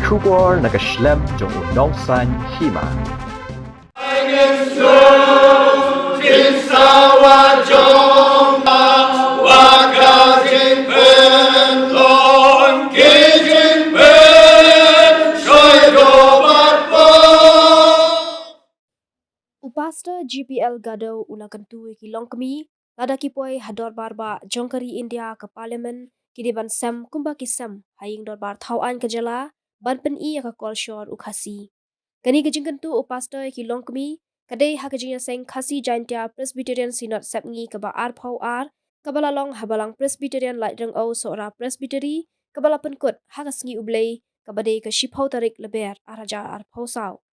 Kubor nakaslem jong unongsan Hima. Upasta GPL Gadew ula Kyntu ki Longkmie Lada kipoi hador barba jongkari India ke parlimen kidiban sem kumba kisem haying dorbar thawan ke jala ban pen I ka call shore ukhasi kani ke Kyntu upasta ki Longkmie kadai ha ke seng khasi jaintia Presbyterian Synod sepngi ke ba ar phau ar kabala long habalang Presbyterian light reng au sora presbytery kabala penkut ha ka sngi ublei kabadai ke shiphau tarik leber araja ar phau sau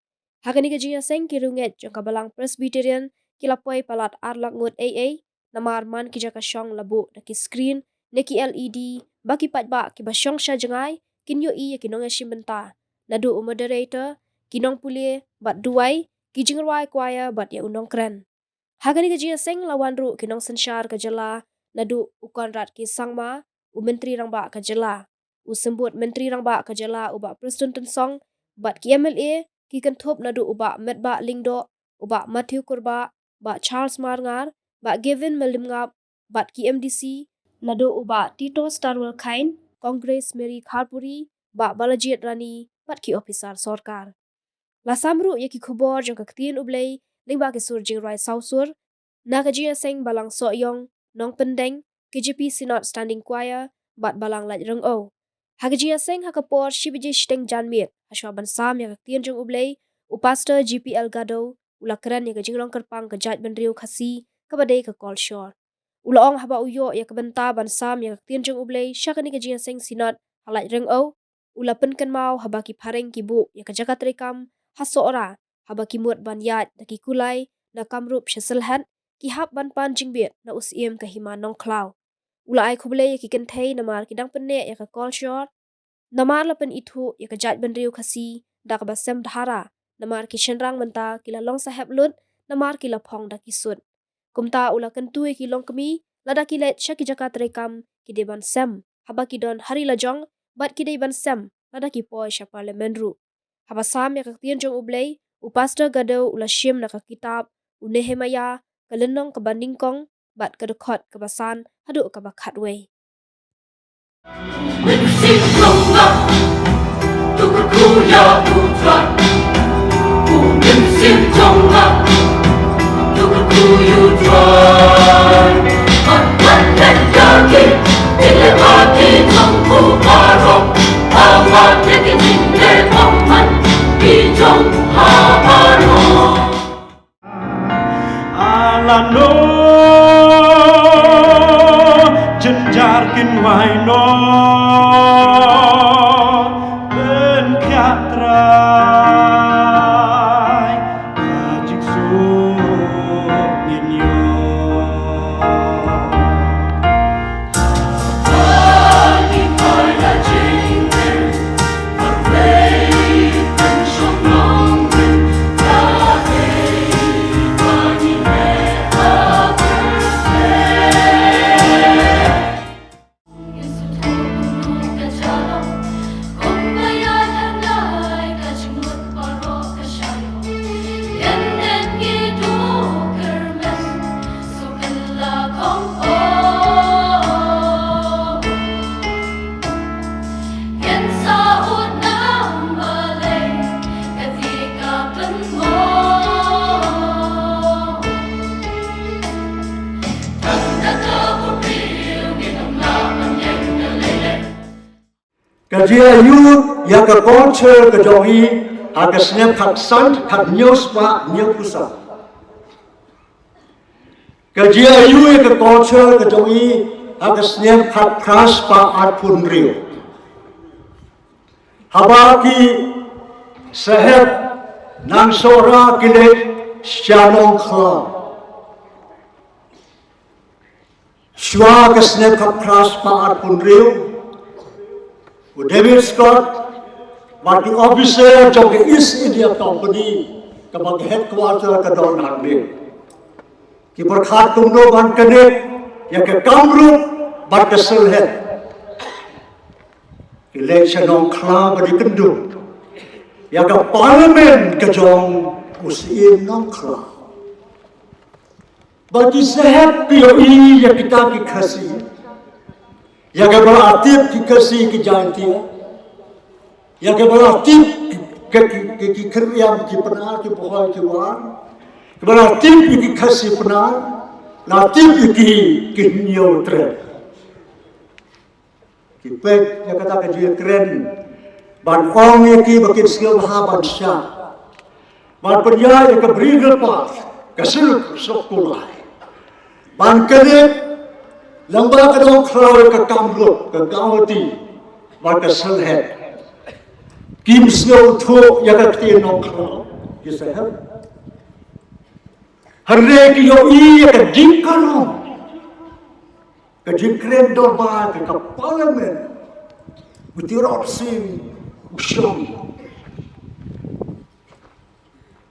Hakani ke seng kirunget jong kabalang Presbyterian kilapoi palat arlak ngut AA namar man ki jaka syong labu daki screen neki LED baki patba ki basyong sya jengai kinyo I kinong shimbenta nadu moderator kinong pulie bat duai ki jingwai kwaya bat ya unong kren Hakani ke seng lawan ru kinong sensyar ke jela nadu ukon rat ki sangma u menteri rangba ke jela u sembut menteri rangba ke jela u ba Preston song bat ki MLA ki kentup nadu uba medba lingdo uba Matthew Kurba ba Charles Marngar ba Gavin Melimngap bat ki MDC nadu uba Tito Starwell Kain Congress Mary Kharpuri ba Balajit Rani bat ki officer sorkar la samru ye ki khubor jong kaktien ublei lingba ki sur jingrai sausur na ka seng balang soyong nong pendeng KJP Synod Standing Choir bat balang laj reng o Hagajia seng hakapor shibiji shteng janmir aswa bansam yang tien jong ublei upasta GPL Gadew ula keren yang jinglong kerpang ke jaj benriu khasi kabadai ke call shore ula ong haba uyo ya kebenta bansam yang tien jong ublei syakani ke seng sinod halaj reng o ula penken mau haba ki pareng ki bu ya ke jagat rekam hasora haba ki mut ban yat daki kulai na kamrup syaselhat ki hab ban pan jingbir na usiem ke Hima nong klau Ula ai kublei ki kentai namar kidang penne ya ka call shore namar lapen itu ya ka jat benriu khasi dak basem Dhara namar ki shenrang menta kila long saheb lut namar kila phong dak kisut kumta ula Kyntu ki Longkmie lada ki let syaki jakat rekam ki deban sem haba ki don hari lajong bat ki deban sem lada ki poi sya parlimen ru haba sam ya ka tien jong ublei upasta Gadew ula syim na ka kitab unehemaya kalenong ke bandingkong bat ke dekot ke basan hadu ke bakat wei. Alano jenjar kin wai no ben katrai ajik so inyo ani pai la jing arway ben shong long ben ka Kajia yu ya ka culture ka jogi aga snap hak sant hak news pa new pusa. Kajia yu ya ka culture ka jogi aga snap hak pras pa art pun rio. Habaki sahab nang sora kile shalom kha. Shwa ka snap hak pras pa art pun rio. David Scott, bagi officer jog East India Company, kabag headquarter ka don hangbe. Ki berkhat tungno ban kadet, ya ke kamrup bat ke selhet. Ki leksya nong kla badi kendu, ya ke parlimen ke jong usim nongkla. Bagi sehat POI ya kita ki kasih, ya ke berarti ki kasih ki jantia, ya ke berarti ki kerja ki penar ki pohon ki war, berarti ki kasih penar, nanti ki neutre. Ki pek ya kata kerja keren, ban ong ya ki bakin skill haban syah, ban penjaya ya ke berigal pas, kesuluk sekolah. Ban kedip, lamba kedong klau ke kamrut, ke gawati, ban ke selhet. Kim snow to ya ke kti nong klau, ya sehat. Hari ki yo i ya ke jingkarong, ke jingkren dorba ke parlimen, butirot sim, usyong.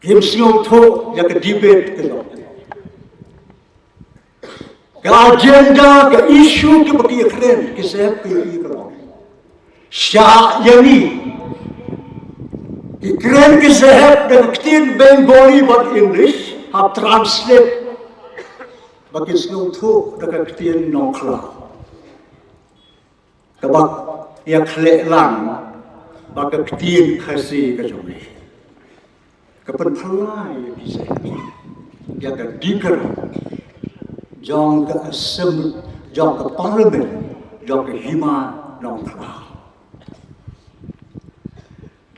Kim snow to ya ke debate ke dong. Ke agenda, ke isu, ke bagi keren, ke sehat, ke ikhram. Syah yang ni, ke keren, ke sehat, dan ketin Bengali buat English, hab translate, bagi seluruh, dan ketin nongkla. Kebak, ya kelek lang, bagi ketin kasih ke jombi. Kepenpelai, ya ke diker, jong ke assembly, jong ke parlimen, jong ke Hima Longkmie.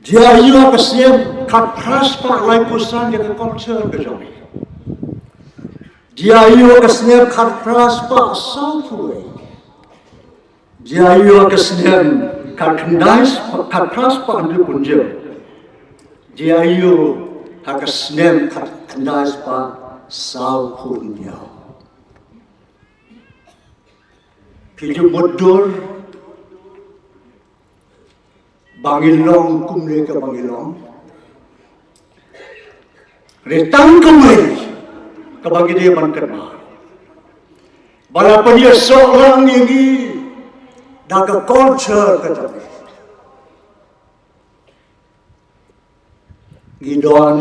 Dia juga kesem kat praspa lai pusan jaga culture ke jong. Dia juga kesem kat praspa Southway. Dia juga kesem kat kendais kat praspa andi punjau. Dia juga kesem kat kendais pa South Punjau. Kita bodoh, Bangilong kumle ke Bangilong, retang kumle ke bagi dia bankerma. Balapan dia seorang ini dah ke culture ke tapi. Gidon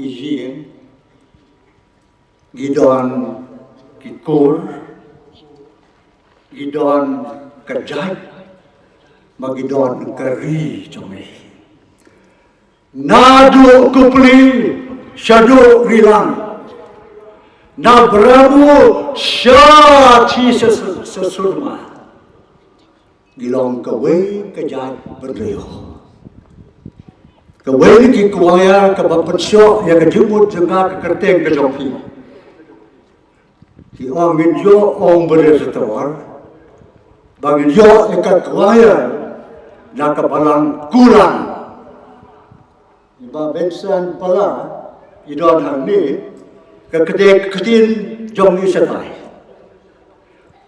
kijing, gidon kikur. Gidon kerjat, magidon keri cumi. Nadu kupli, syadu rilang. Na beramu syati sesurma. Gilong kawai kejat berdeo. Kawai ki kuaya kabapensyo yang kejumut jengah kekerteng kejompi. Ki orang minjo orang bersetawar. Bagi yo ikat kuaya nak kepalang kurang. Iba bensan pala idon hari kekedek ketin jom isatai.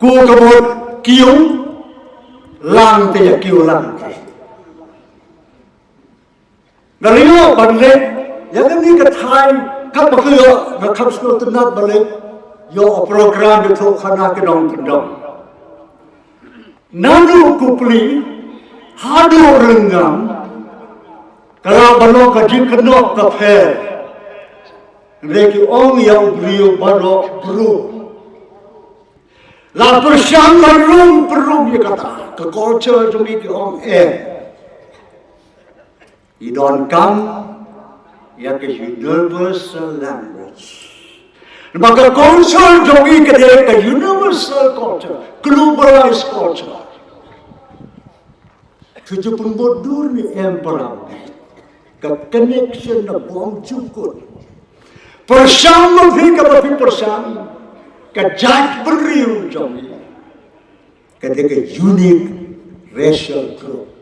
Ku kebut kiu lang te kiu lang. Nariyo balik yang ni ketai kap bakyo nak kap sekol tenat balik yo program itu khana kedong kedong. Nanu kupli, hadu renggam, kalau balok kaji kenok kafer, mereka orang yang beliau balok bro. La persyang perum dia kata, ke culture tu mereka orang idon kam, ya ke universal language. Maka culture tu mereka dia ke universal culture, globalized culture. Tujuh pembodoh ni emperor, ke connection na buang cukup. Persama mereka berfi persama, ke jat beriu jom, ke unique racial group.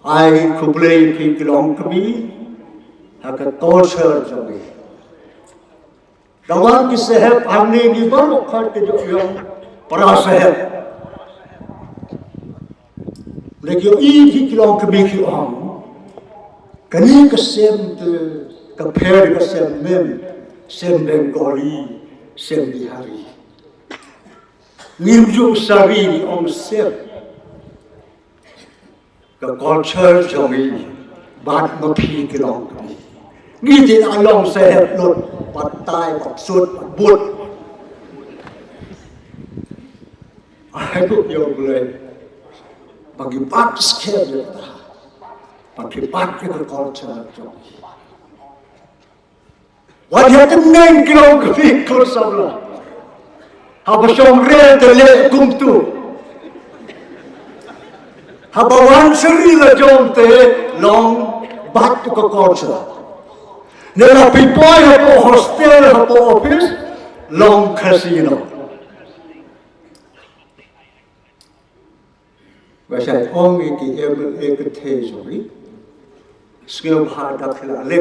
I kublai pi Longkmie, ke culture jom. Dawan ki sehat hamne ni baru khat ke jom para sehat. Lagi ini kita kebiki orang, kini kesem tu, keper kesem sem Bengali, sem Bihari. Ngimju sari ni orang sem. ke culture jongi bat mapi ke Longkmie ni ti along sehat lut patai patsut but aku yo boleh bagi bat sket bagi bat ke culture jongi wajah tenang ke Longkmie kau sabla haba songre tele Kyntu Habawan seri la jom te long bat ko culture. Nela pipoy hapo hostel hapo office long casino. Wasa ong iki ek the jori. Skill bhata khla le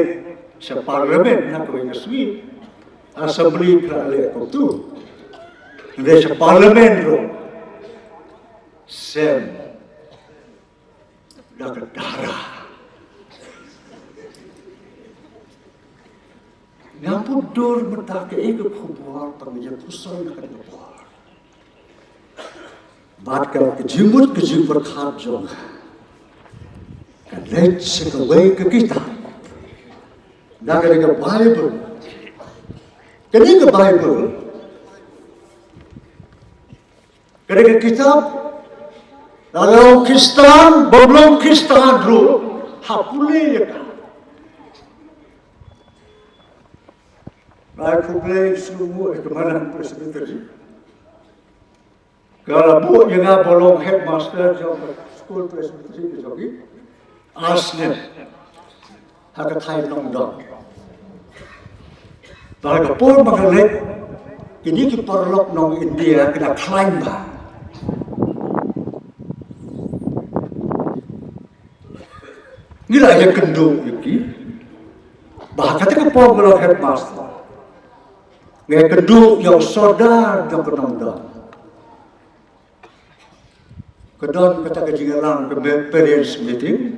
sa parliament na ko ngaswi. Assembly khla le ko tu. Nde sa parliament ro. Sem Dhara. Ngampun dur mentake ke pembuar pemijat pusat nak pembuar. Bat ke jimut khat jong. Kan let sekawai ke kita. Nak ke Bible. Kini ke Bible. Kini ke kitab. Kalau Kristen, belum Kristen dulu, hapule ya kan. Baik hapule semua kemarin presbyteri. Kalau bu yang belum headmaster jauh school presbyteri jogi, asnya hak Thai Longdon. Baik pun mengenai ini kiparlok nong India kena climb bah. Nila yang Kyntu iki, bahkan kita pernah headmaster. Ngai Kyntu yang sodar yang penonton. Kedon kita kejigalan ke parents meeting.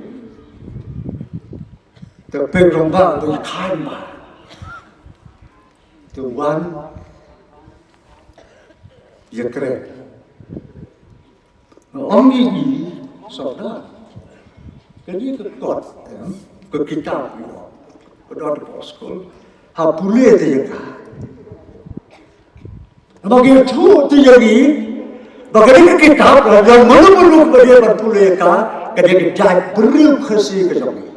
Tapi romba tu ikan bah. Tuan, ya keren. Om ini sodar. Jadi ke kot, ke kitab, ke dalam sekolah, hapule tu yang bagi itu yang ini, bagi ke kitab, yang mana perlu bagi hapule ka, kerja kerja beri khasi ke jami.